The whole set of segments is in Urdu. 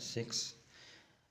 6।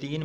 3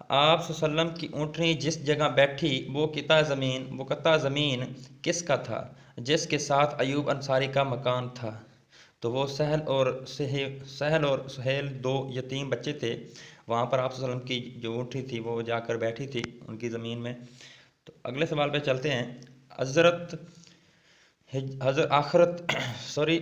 آپ صلی اللہ علیہ وسلم کی اونٹنی جس جگہ بیٹھی وہ قطع زمین کس کا تھا جس کے ساتھ ایوب انصاری کا مکان تھا؟ تو وہ سہل اور سہیل دو یتیم بچے تھے، وہاں پر آپ صلی اللہ علیہ وسلم کی جو اونٹنی تھی وہ جا کر بیٹھی تھی ان کی زمین میں۔ تو اگلے سوال پہ چلتے ہیں۔ حضرت آخرت سوری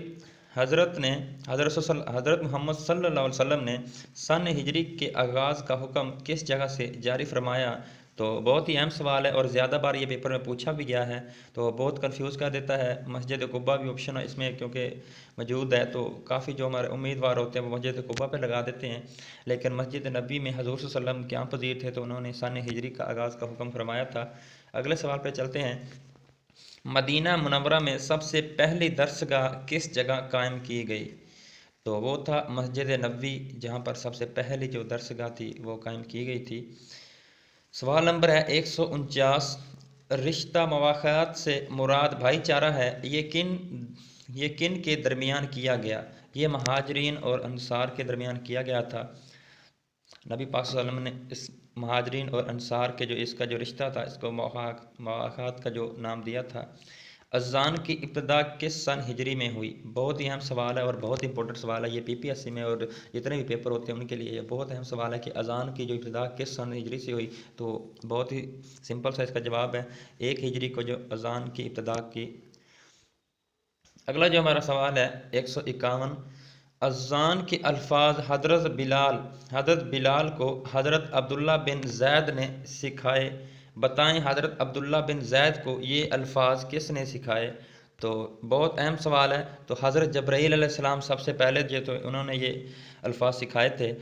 حضرت محمد صلی اللہ علیہ وسلم نے سن ہجری کے آغاز کا حکم کس جگہ سے جاری فرمایا؟ تو بہت ہی اہم سوال ہے اور زیادہ بار یہ پیپر میں پوچھا بھی گیا ہے، تو بہت کنفیوز کر دیتا ہے۔ مسجد قباء بھی آپشن ہے اس میں کیونکہ موجود ہے، تو کافی جو ہمارے امیدوار ہوتے ہیں وہ مسجد قباء پہ لگا دیتے ہیں، لیکن مسجد نبی میں حضور صلی اللہ علیہ وسلم قیام پذیر تھے تو انہوں نے سن ہجری کا آغاز کا حکم فرمایا تھا۔ اگلے سوال پہ چلتے ہیں۔ مدینہ منورہ میں سب سے پہلی درسگاہ کس جگہ قائم کی گئی؟ تو وہ تھا مسجد نبوی، جہاں پر سب سے پہلی جو درسگاہ تھی وہ قائم کی گئی تھی۔ سوال نمبر ہے 149۔ رشتہ مواخات سے مراد بھائی چارہ ہے، یہ کن کے درمیان کیا گیا؟ یہ مہاجرین اور انصار کے درمیان کیا گیا تھا۔ نبی پاک صلی اللہ علیہ وسلم نے اس مہاجرین اور انصار کے جو اس کا جو رشتہ تھا اس کو مواخات کا جو نام دیا تھا۔ اذان کی ابتدا کس سن ہجری میں ہوئی؟ بہت ہی اہم سوال ہے اور بہت ہی امپورٹنٹ سوال ہے یہ پی پی ایس سی میں اور جتنے بھی پیپر ہوتے ہیں ان کے لیے یہ بہت اہم سوال ہے کہ اذان کی جو ابتدا کس سن ہجری سے ہوئی۔ تو بہت ہی سمپل سا اس کا جواب ہے 1 ہجری کو جو اذان کی ابتدا کی۔ اگلا جو ہمارا سوال ہے 151۔ اذان کے الفاظ حضرت بلال کو حضرت عبداللہ بن زید نے سکھائے، بتائیں حضرت عبداللہ بن زید کو یہ الفاظ کس نے سکھائے؟ تو بہت اہم سوال ہے، تو حضرت جبرائیل علیہ السلام سب سے پہلے جو تو انہوں نے یہ الفاظ سکھائے تھے۔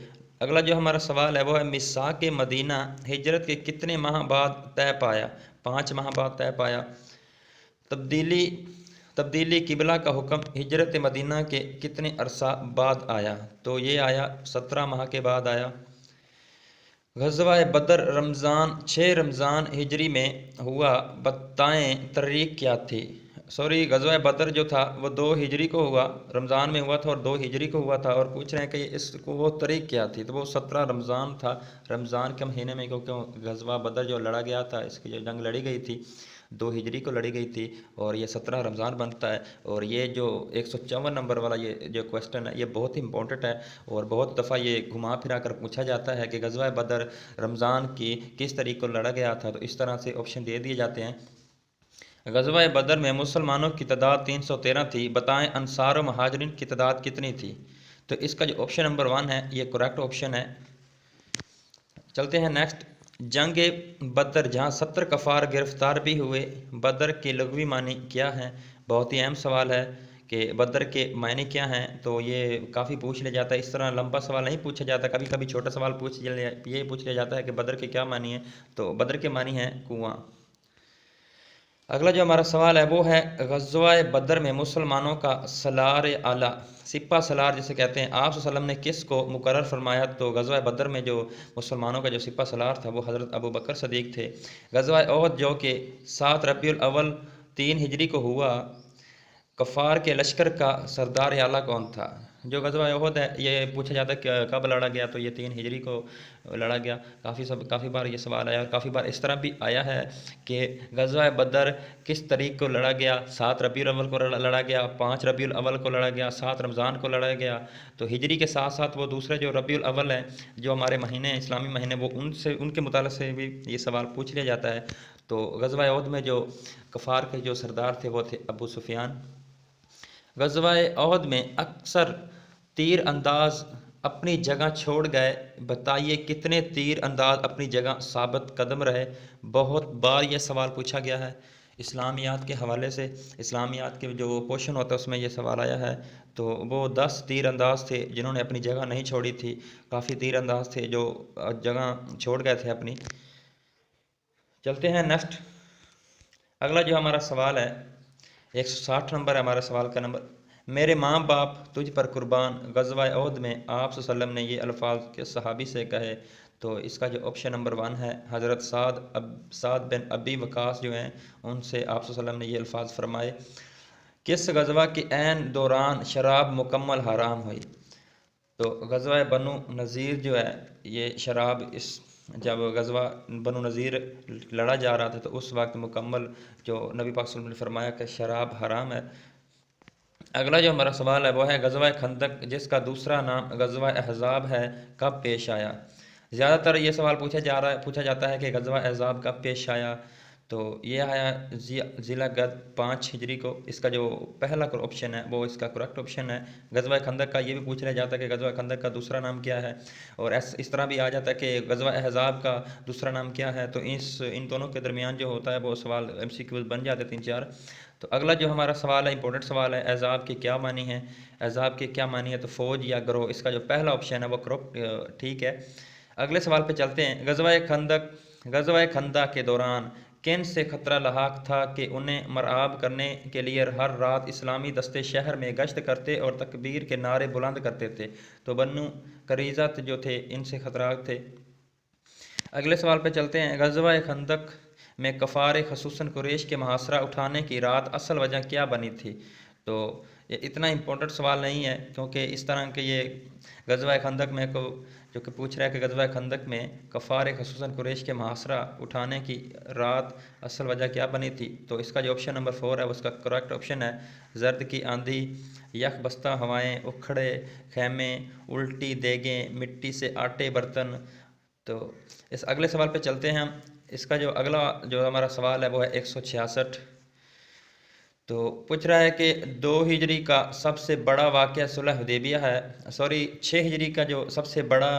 اگلا جو ہمارا سوال ہے وہ ہے میثاق مدینہ ہجرت کے کتنے ماہ بعد طے پایا؟ 5 ماہ بعد طے پایا۔ تبدیلی قبلہ کا حکم ہجرت مدینہ کے کتنے عرصہ بعد آیا؟ تو یہ آیا 17 ماہ کے بعد آیا۔ غزوہ بدر 6 رمضان ہجری میں ہوا، بتائیں تاریخ کیا تھی؟ غزوہ بدر جو تھا وہ 2 ہجری کو ہوا، رمضان میں ہوا تھا اور 2 ہجری کو ہوا تھا، اور پوچھ رہے ہیں کہ اس کو وہ تاریخ کیا تھی؟ تو وہ 17 رمضان تھا، رمضان کے مہینے میں، کیونکہ غزوہ بدر جو لڑا گیا تھا اس کی جو جنگ لڑی گئی تھی 2 ہجری کو لڑی گئی تھی اور یہ 17 رمضان بنتا ہے۔ اور یہ جو 154 نمبر والا یہ جو کویسٹن ہے یہ بہت ہی امپورٹنٹ ہے اور بہت دفعہ یہ گھما پھرا کر پوچھا جاتا ہے کہ غزوہ بدر رمضان کی کس تاریخ کو لڑا گیا تھا، تو اس طرح سے آپشن دے دیے جاتے ہیں۔ غزوہ بدر میں مسلمانوں کی تعداد 313 تھی، بتائیں انصار و مہاجرین کی تعداد کتنی تھی؟ تو اس کا جو آپشن نمبر 1 ہے یہ کریکٹ آپشن ہے۔ چلتے ہیں نیکسٹ۔ جنگ بدر جہاں 70 کفار گرفتار بھی ہوئے، بدر کے لغوی معنی کیا ہیں؟ بہت ہی اہم سوال ہے کہ بدر کے معنی کیا ہیں، تو یہ کافی پوچھ لیا جاتا ہے، اس طرح لمبا سوال نہیں پوچھا جاتا، کبھی کبھی چھوٹا سوال یہ پوچھ لیا جاتا ہے کہ بدر کے کیا معنی ہیں، تو بدر کے معنی ہیں کنواں۔ اگلا جو ہمارا سوال ہے وہ ہے غزوہ بدر میں مسلمانوں کا سالار اعلیٰ، سپہ سالار جسے کہتے ہیں، آپ صلی اللہ علیہ وسلم نے کس کو مقرر فرمایا؟ تو غزوہ بدر میں جو مسلمانوں کا جو سپہ سالار تھا وہ حضرت ابو بکر صدیق تھے۔ غزوہ احد جو کہ 7 ربیع الاول 3 ہجری کو ہوا، کفار کے لشکر کا سردار اعلیٰ کون تھا؟ جو غزوہ احد ہے یہ پوچھا جاتا ہے کہ کب لڑا گیا، تو یہ 3 ہجری کو لڑا گیا۔ کافی بار یہ سوال آیا اور کافی بار اس طرح بھی آیا ہے کہ غزوہ بدر کس تاریخ کو لڑا گیا، 7 ربیع الاول کو لڑا گیا، 5 ربیع الاول کو لڑا گیا، 7 رمضان کو لڑا گیا۔ تو ہجری کے ساتھ ساتھ وہ دوسرے جو ربیع الاول ہیں جو ہمارے مہینے ہیں اسلامی مہینے، وہ ان کے متعلق سے بھی یہ سوال پوچھ لیا جاتا ہے۔ تو غزوہ احد میں جو کفار کے جو سردار تھے وہ تھے ابو سفیان۔ غزوہ احد میں اکثر تیر انداز اپنی جگہ چھوڑ گئے، بتائیے کتنے تیر انداز اپنی جگہ ثابت قدم رہے؟ بہت بار یہ سوال پوچھا گیا ہے اسلامیات کے حوالے سے، اسلامیات کے جو پورشن ہوتا ہے اس میں یہ سوال آیا ہے۔ تو وہ 10 تیر انداز تھے جنہوں نے اپنی جگہ نہیں چھوڑی تھی، کافی تیر انداز تھے جو جگہ چھوڑ گئے تھے اپنی۔ چلتے ہیں نیکسٹ۔ اگلا جو ہمارا سوال ہے 160 نمبر ہے ہمارا سوال کا نمبر۔ میرے ماں باپ تجھ پر قربان، غزوہ احد میں آپ صلی اللہ علیہ وسلم نے یہ الفاظ کے صحابی سے کہے؟ تو اس کا جو آپشن نمبر 1 ہے حضرت سعد بن ابی وقاص جو ہیں ان سے آپ صلی اللہ علیہ وسلم نے یہ الفاظ فرمائے۔ کس غزوہ کے عین دوران شراب مکمل حرام ہوئی؟ تو غزوہ بنو نذیر جو ہے یہ شراب اس جب غزوہ بنو نذیر لڑا جا رہا تھا تو اس وقت مکمل جو نبی پاک صلی اللہ علیہ وسلم نے فرمایا کہ شراب حرام ہے۔ اگلا جو ہمارا سوال ہے وہ ہے غزوہ خندق جس کا دوسرا نام غزوہ احزاب ہے کب پیش آیا؟ زیادہ تر یہ سوال پوچھا جاتا ہے کہ غزوہ احزاب کب پیش آیا، تو یہ آیا ذی القعدہ 5 ہجری کو۔ اس کا جو پہلا آپشن ہے وہ اس کا کریکٹ آپشن ہے۔ غزوہ خندق کا یہ بھی پوچھ لیا جاتا ہے کہ غزوہ خندق کا دوسرا نام کیا ہے، اور اس طرح بھی آ جاتا ہے کہ غزوہ احزاب کا دوسرا نام کیا ہے، تو ان دونوں کے درمیان جو ہوتا ہے وہ سوال MCQ بن جاتے 3-4۔ تو اگلا جو ہمارا سوال ہے امپورٹنٹ سوال ہے، احزاب کے کیا معنی ہیں؟ احزاب کے کیا معنی ہے؟ تو فوج یا گروہ۔ اس کا جو پہلا آپشن ہے وہ ٹھیک ہے۔ اگلے سوال پہ چلتے ہیں۔ غزوہ خندق کے دوران کن سے خطرہ لاحق تھا کہ انہیں مرعاب کرنے کے لیے ہر رات اسلامی دستے شہر میں گشت کرتے اور تکبیر کے نعرے بلند کرتے تھے؟ تو بنو قریظہ جو تھے ان سے خطرات تھے۔ اگلے سوال پہ چلتے ہیں۔ غزوہ خندق میں کفار خصوصاً قریش کے محاصرہ اٹھانے کی رات اصل وجہ کیا بنی تھی؟ تو یہ اتنا امپورٹنٹ سوال نہیں ہے، کیونکہ اس طرح کے یہ غزوہ خندق میں جو کہ پوچھ رہا ہے کہ غزوہ خندق میں کفار خصوصاً قریش کے محاصرہ اٹھانے کی رات اصل وجہ کیا بنی تھی؟ تو اس کا جو آپشن نمبر 4 ہے اس کا کریکٹ آپشن ہے زرد کی آندھی، یک بستہ ہوائیں، اکھڑے خیمے، الٹی دیگیں، مٹی سے آٹے برتن۔ تو اس اگلے سوال پہ چلتے ہیں ہم۔ اس کا جو اگلا جو ہمارا سوال ہے وہ ہے 166۔ تو پوچھ رہا ہے کہ 2 ہجری کا سب سے بڑا واقعہ صلح حدیبیہ ہے، 6 ہجری کا جو سب سے بڑا،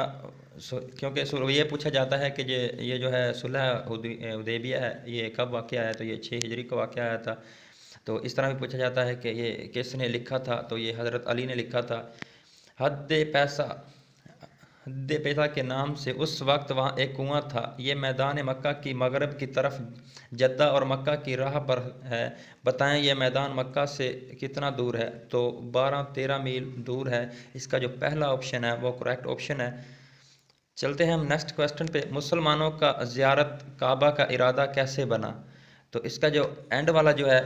کیونکہ یہ پوچھا جاتا ہے کہ یہ جو ہے صلح حدیبیہ ہے یہ کب واقعہ آیا، تو یہ 6 ہجری کا واقعہ آیا تھا۔ تو اس طرح بھی پوچھا جاتا ہے کہ یہ کس نے لکھا تھا، تو یہ حضرت علی نے لکھا تھا۔ حد پیسہ کے نام سے اس وقت وہاں ایک کنواں تھا، یہ میدان مکہ کی مغرب کی طرف جدہ اور مکہ کی راہ پر ہے، بتائیں یہ میدان مکہ سے کتنا دور ہے؟ تو 12-13 میل دور ہے۔ اس کا جو پہلا آپشن ہے وہ کریکٹ آپشن ہے۔ چلتے ہیں ہم نیکسٹ کوسٹن پہ۔ مسلمانوں کا زیارت کعبہ کا ارادہ کیسے بنا؟ تو اس کا جو اینڈ والا جو ہے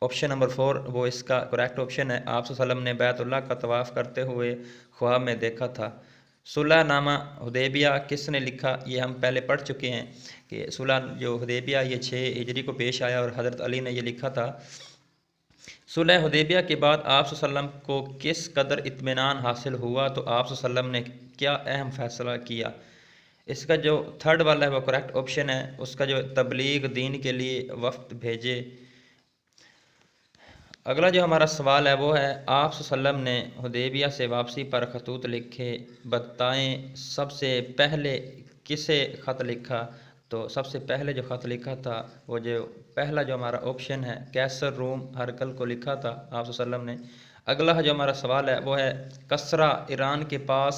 آپشن نمبر 4 وہ اس کا کریکٹ آپشن ہے۔ آپ صلی اللہ علیہ وسلم نے بیت اللہ کا طواف کرتے ہوئے خواب میں دیکھا تھا۔ صلح نامہ حدیبیہ کس نے لکھا؟ یہ ہم پہلے پڑھ چکے ہیں کہ صلح جو حدیبیہ یہ 6 ہجری کو پیش آیا اور حضرت علی نے یہ لکھا تھا۔ صلح حدیبیہ کے بعد آپ صلی اللہ علیہ وسلم کو کس قدر اطمینان حاصل ہوا؟ تو آپ صلی اللہ علیہ وسلم نے کیا اہم فیصلہ کیا؟ اس کا جو تھرڈ والا ہے وہ کریکٹ آپشن ہے۔ اس کا جو تبلیغ دین کے لیے وفد بھیجے۔ اگلا جو ہمارا سوال ہے وہ ہے آپ صلی اللہ علیہ وسلم نے حدیبیہ سے واپسی پر خطوط لکھے، بتائیں سب سے پہلے کسے خط لکھا؟ تو سب سے پہلے جو خط لکھا تھا وہ جو پہلا جو ہمارا آپشن ہے کیسر روم ہرقل کو لکھا تھا آپ صلی اللہ علیہ وسلم نے۔ اگلا جو ہمارا سوال ہے وہ ہے کسرا ایران کے پاس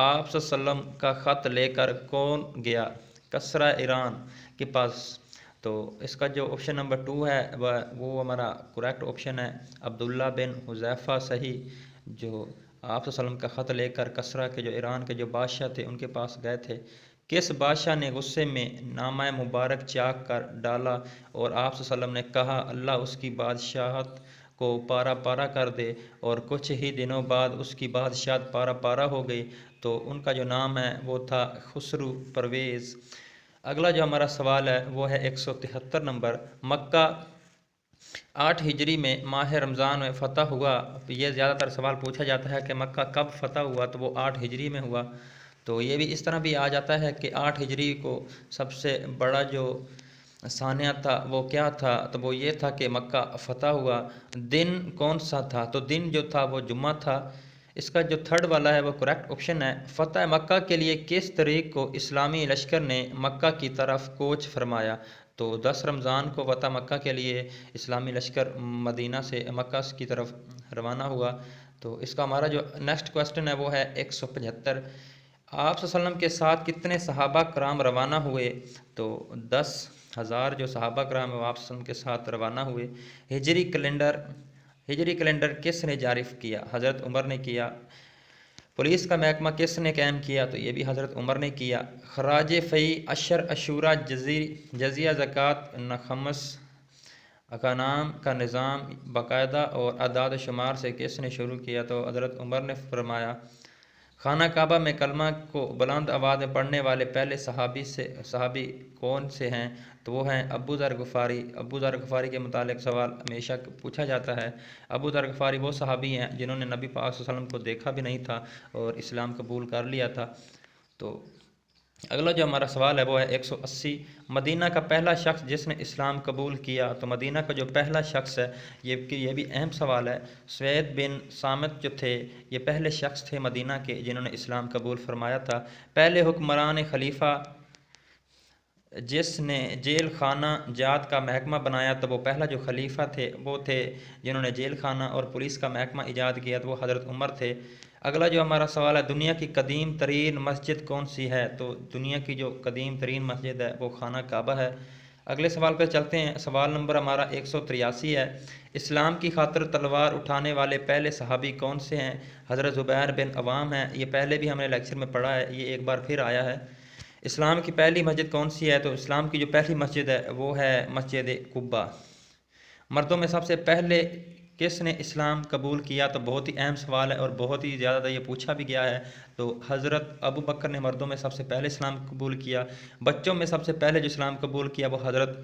آپ صلی اللہ علیہ وسلم کا خط لے کر کون گیا؟ کسرا ایران کے پاس، تو اس کا جو آپشن نمبر 2 ہے وہ ہمارا کریکٹ آپشن ہے عبداللہ بن حذیفہ صحیح، جو آپ صلی اللہ علیہ وسلم کا خط لے کر کسرا کے جو ایران کے جو بادشاہ تھے ان کے پاس گئے تھے۔ کس بادشاہ نے غصے میں نامہ مبارک چاک کر ڈالا اور آپ صلی اللہ علیہ وسلم نے کہا اللہ اس کی بادشاہت کو پارا پارا کر دے، اور کچھ ہی دنوں بعد اس کی بادشاہت پارا پارا ہو گئی؟ تو ان کا جو نام ہے وہ تھا خسرو پرویز۔ اگلا جو ہمارا سوال ہے وہ ہے 173 نمبر۔ مکہ 8 ہجری میں ماہ رمضان میں فتح ہوا، یہ زیادہ تر سوال پوچھا جاتا ہے کہ مکہ کب فتح ہوا، تو وہ 8 ہجری میں ہوا۔ تو یہ بھی اس طرح بھی آ جاتا ہے کہ 8 ہجری کو سب سے بڑا جو سانحہ تھا وہ کیا تھا، تو وہ یہ تھا کہ مکہ فتح ہوا۔ دن کون سا تھا؟ تو دن جو تھا وہ جمعہ تھا۔ اس کا جو تھرڈ والا ہے وہ کریکٹ آپشن ہے فتح مکہ کے لیے کس تاریخ کو اسلامی لشکر نے مکہ کی طرف کوچ فرمایا؟ تو 10 رمضان کو فتح مکہ کے لیے اسلامی لشکر مدینہ سے مکہ کی طرف روانہ ہوا۔ تو اس کا ہمارا جو نیکسٹ کوسٹن ہے وہ ہے 175۔ آپ صلی اللہ علیہ وسلم کے ساتھ کتنے صحابہ کرام روانہ ہوئے؟ تو 10,000 جو صحابہ کرام ہیں وہ آپ صلی اللہ علیہ وسلم کے ساتھ روانہ ہوئے۔ ہجری کیلنڈر کس نے جاری کیا؟ حضرت عمر نے کیا۔ پولیس کا محکمہ کس نے قائم کیا؟ تو یہ بھی حضرت عمر نے کیا۔ خراج فی عشر عشورہ جزیہ زکوٰۃ خمس اقنام کا نظام باقاعدہ اور اعداد و شمار سے کس نے شروع کیا؟ تو حضرت عمر نے فرمایا۔ خانہ کعبہ میں کلمہ کو بلند آواز میں پڑھنے والے پہلے صحابی کون سے ہیں؟ تو وہ ہیں ابو ذر غفاری۔ ابو ذر غفاری کے متعلق سوال ہمیشہ پوچھا جاتا ہے۔ ابو ذر غفاری وہ صحابی ہیں جنہوں نے نبی پاک صلی اللہ علیہ وسلم کو دیکھا بھی نہیں تھا اور اسلام قبول کر لیا تھا۔ تو اگلا جو ہمارا سوال ہے وہ ہے 180۔ مدینہ کا پہلا شخص جس نے اسلام قبول کیا۔ تو مدینہ کا جو پہلا شخص ہے یہ بھی اہم سوال ہے۔ سوید بن صامت جو تھے یہ پہلے شخص تھے مدینہ کے جنہوں نے اسلام قبول فرمایا تھا۔ پہلے حکمران خلیفہ جس نے جیل خانہ جات کا محکمہ بنایا تو وہ پہلا جو خلیفہ تھے وہ تھے جنہوں نے جیل خانہ اور پولیس کا محکمہ ایجاد کیا تو وہ حضرت عمر تھے۔ اگلا جو ہمارا سوال ہے دنیا کی قدیم ترین مسجد کون سی ہے؟ تو دنیا کی جو قدیم ترین مسجد ہے وہ خانہ کعبہ ہے۔ اگلے سوال پہ چلتے ہیں۔ سوال نمبر ہمارا 183 ہے۔ اسلام کی خاطر تلوار اٹھانے والے پہلے صحابی کون سے ہیں؟ حضرت زبیر بن عوام ہیں۔ یہ پہلے بھی ہم نے لیکچر میں پڑھا ہے، یہ ایک بار پھر آیا ہے۔ اسلام کی پہلی مسجد کون سی ہے؟ تو اسلام کی جو پہلی مسجد ہے وہ ہے مسجد قباء۔ مردوں میں سب سے پہلے کس نے اسلام قبول کیا؟ تو بہت ہی اہم سوال ہے اور بہت ہی زیادہ یہ پوچھا بھی گیا ہے۔ تو حضرت ابو بکر نے مردوں میں سب سے پہلے اسلام قبول کیا۔ بچوں میں سب سے پہلے جو اسلام قبول کیا وہ حضرت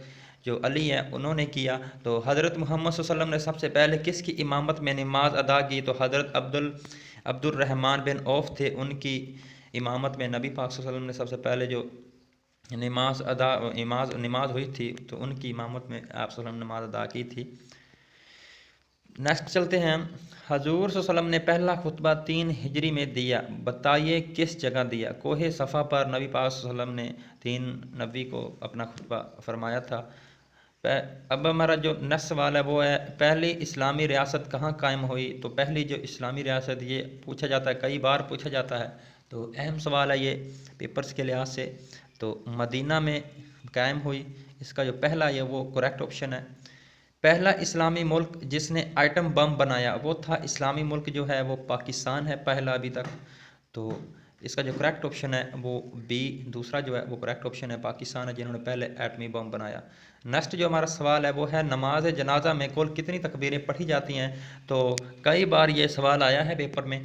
جو علی ہیں انہوں نے کیا۔ تو حضرت محمد صلی اللہ علیہ وسلم نے سب سے پہلے کس کی امامت میں نماز ادا کی؟ تو حضرت عبد الرحمن بن عوف تھے، ان کی امامت میں نبی پاک صلی اللہ علیہ وسلم نے سب سے پہلے جو نماز ہوئی تھی تو ان کی امامت میں آپ صلی اللہ علیہ وسلم نے نماز ادا کی تھی۔ نیکسٹ چلتے ہیں ہم۔ حضور صلی اللہ علیہ وسلم نے پہلا خطبہ 3 ہجری میں دیا، بتائیے کس جگہ دیا؟ کوہ صفا پر نبی پاک صلی اللہ علیہ وسلم نے 3 نبی کو اپنا خطبہ فرمایا تھا۔ اب ہمارا جو نیکسٹ سوال ہے وہ ہے پہلی اسلامی ریاست کہاں قائم ہوئی؟ تو پہلی جو اسلامی ریاست یہ پوچھا جاتا ہے، کئی بار پوچھا جاتا ہے، تو اہم سوال ہے یہ پیپرز کے لحاظ سے۔ تو مدینہ میں قائم ہوئی، اس کا جو پہلا یہ وہ کریکٹ آپشن ہے۔ پہلا اسلامی ملک جس نے آئٹم بم بنایا وہ تھا اسلامی ملک جو ہے وہ پاکستان ہے پہلا ابھی تک۔ تو اس کا جو کریکٹ آپشن ہے وہ بی دوسرا جو ہے وہ کریکٹ آپشن ہے، پاکستان ہے جنہوں نے پہلے ایٹمی بم بنایا۔ نیکسٹ جو ہمارا سوال ہے وہ ہے نماز جنازہ میں کل کتنی تکبیریں پڑھی جاتی ہیں؟ تو کئی بار یہ سوال آیا ہے پیپر میں،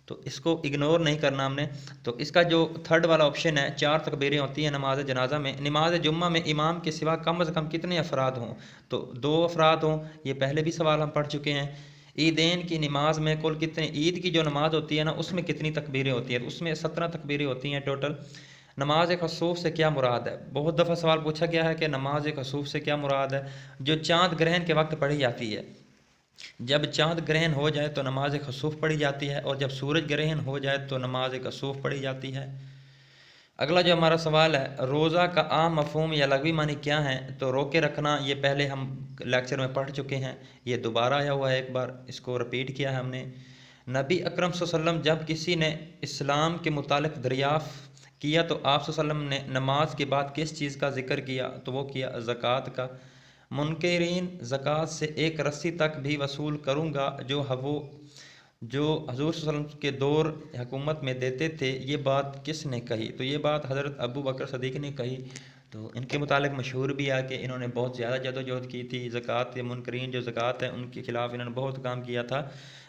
تو اس کو اگنور نہیں کرنا ہم نے۔ تو اس کا جو تھرڈ والا آپشن ہے 4 تکبیریں ہوتی ہیں نماز جنازہ میں۔ نماز جمعہ میں امام کے سوا کم از کم کتنے افراد ہوں؟ تو 2 افراد ہوں، یہ پہلے بھی سوال ہم پڑھ چکے ہیں۔ عیدین کی نماز میں کل کتنے، عید کی جو نماز ہوتی ہے نا اس میں کتنی تکبیریں ہوتی ہیں؟ تو اس میں 17 تکبیریں ہوتی ہیں ٹوٹل۔ نماز خسوف سے کیا مراد ہے؟ بہت دفعہ سوال پوچھا گیا ہے کہ نماز خسوف سے کیا مراد ہے؟ جو چاند گرہن کے وقت پڑھی جاتی ہے۔ جب چاند گرہن ہو جائے تو نماز خسوف پڑھی جاتی ہے، اور جب سورج گرہن ہو جائے تو نماز خسوف پڑھی جاتی ہے۔ اگلا جو ہمارا سوال ہے روزہ کا عام مفہوم یا لغوی معنی کیا ہے؟ تو روکے رکھنا، یہ پہلے ہم لیکچر میں پڑھ چکے ہیں، یہ دوبارہ آیا ہوا ہے، ایک بار اس کو رپیٹ کیا ہے ہم نے۔ نبی اکرم صلی اللہ علیہ وسلم جب کسی نے اسلام کے متعلق دریافت کیا تو آپ صلی اللہ علیہ وسلم نے نماز کے بعد کس چیز کا ذکر کیا؟ تو وہ کیا زکوٰۃ کا۔ منکرین زکوٰۃ سے 1 رسی تک بھی وصول کروں گا جو حضور صلی اللہ علیہ وسلم کے دور حکومت میں دیتے تھے، یہ بات کس نے کہی؟ تو یہ بات حضرت ابو بکر صدیق نے کہی۔ تو ان کے متعلق مشہور بھی ہے کہ انہوں نے بہت زیادہ جدوجہد کی تھی زکوٰۃ، منکرین جو زکوٰۃ ہے ان کے خلاف انہوں نے بہت کام کیا تھا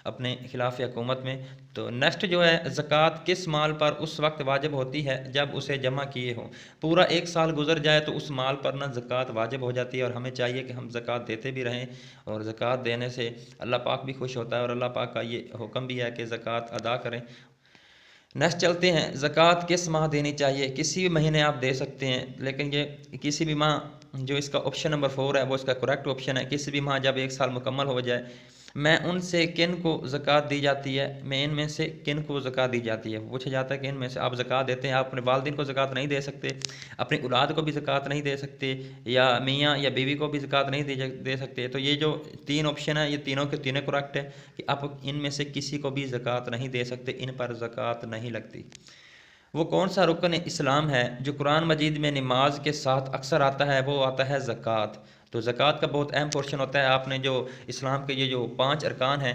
اپنے خلاف حکومت میں۔ تو نیکسٹ جو ہے زکوٰۃ کس مال پر اس وقت واجب ہوتی ہے جب اسے جمع کیے ہوں؟ پورا 1 سال گزر جائے تو اس مال پر نہ زکوٰۃ واجب ہو جاتی ہے، اور ہمیں چاہیے کہ ہم زکوٰۃ دیتے بھی رہیں، اور زکوٰۃ دینے سے اللہ پاک بھی خوش ہوتا ہے، اور اللہ پاک کا یہ حکم بھی ہے کہ زکوٰۃ ادا کریں۔ نیکسٹ چلتے ہیں زکوٰۃ کس ماہ دینی چاہیے؟ کسی بھی مہینے آپ دے سکتے ہیں، لیکن یہ کسی بھی ماہ جو اس کا آپشن نمبر 4 ہے وہ اس کا کریکٹ آپشن ہے، کسی بھی ماہ جب 1 سال مکمل ہو جائے۔ میں ان سے کن کو زکوٰۃ دی جاتی ہے؟ میں ان میں سے کن کو زکوٰۃ دی جاتی ہے؟ پوچھا جاتا ہے کہ ان میں سے آپ زکوٰۃ دیتے ہیں، آپ اپنے والدین کو زکوٰۃ نہیں دے سکتے، اپنی اولاد کو بھی زکوٰۃ نہیں دے سکتے، یا میاں یا بیوی کو بھی زکوٰۃ نہیں دے سکتے۔ تو یہ جو 3 آپشن ہیں یہ تینوں کے تینوں کریکٹ ہے کہ آپ ان میں سے کسی کو بھی زکوٰۃ نہیں دے سکتے، ان پر زکوٰۃ نہیں لگتی۔ وہ کون سا رکن اسلام ہے جو قرآن مجید میں نماز کے ساتھ اکثر آتا ہے؟ وہ آتا ہے زکوٰۃ۔ تو زکوٰۃ کا بہت اہم پورشن ہوتا ہے۔ آپ نے جو اسلام کے یہ جو 5 ارکان ہیں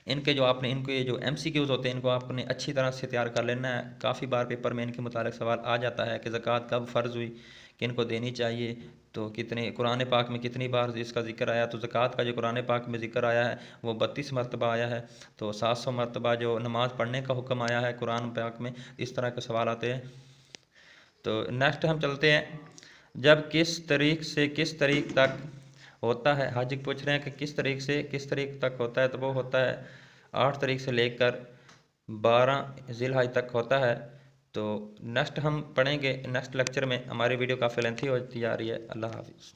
ان کے جو آپ نے ان کو یہ جو MCQs ہوتے ہیں ان کو آپ نے اچھی طرح سے تیار کر لینا ہے۔ کافی بار پیپر میں ان کے متعلق سوال آ جاتا ہے کہ زکوٰۃ کب فرض ہوئی، کن کو دینی چاہیے۔ تو کتنے قرآن پاک میں کتنی بار اس کا ذکر آیا؟ تو زکوٰۃ کا جو قرآن پاک میں ذکر آیا ہے وہ 32 مرتبہ آیا ہے۔ تو 700 مرتبہ جو نماز پڑھنے کا حکم آیا ہے قرآن پاک میں، اس طرح کے سوال آتے ہیں۔ تو نیکسٹ ہم چلتے ہیں، جب کس طریق سے کس طریق تک ہوتا ہے؟ حاجی پوچھ رہے ہیں کہ کس طریق سے کس طریق تک ہوتا ہے، تو وہ ہوتا ہے 8 طریق سے لے کر 12 ذی الحج تک ہوتا ہے۔ تو نیکسٹ ہم پڑھیں گے نیکسٹ لیکچر میں، ہماری ویڈیو کافی لینتھی ہوتی جا رہی ہے۔ اللہ حافظ۔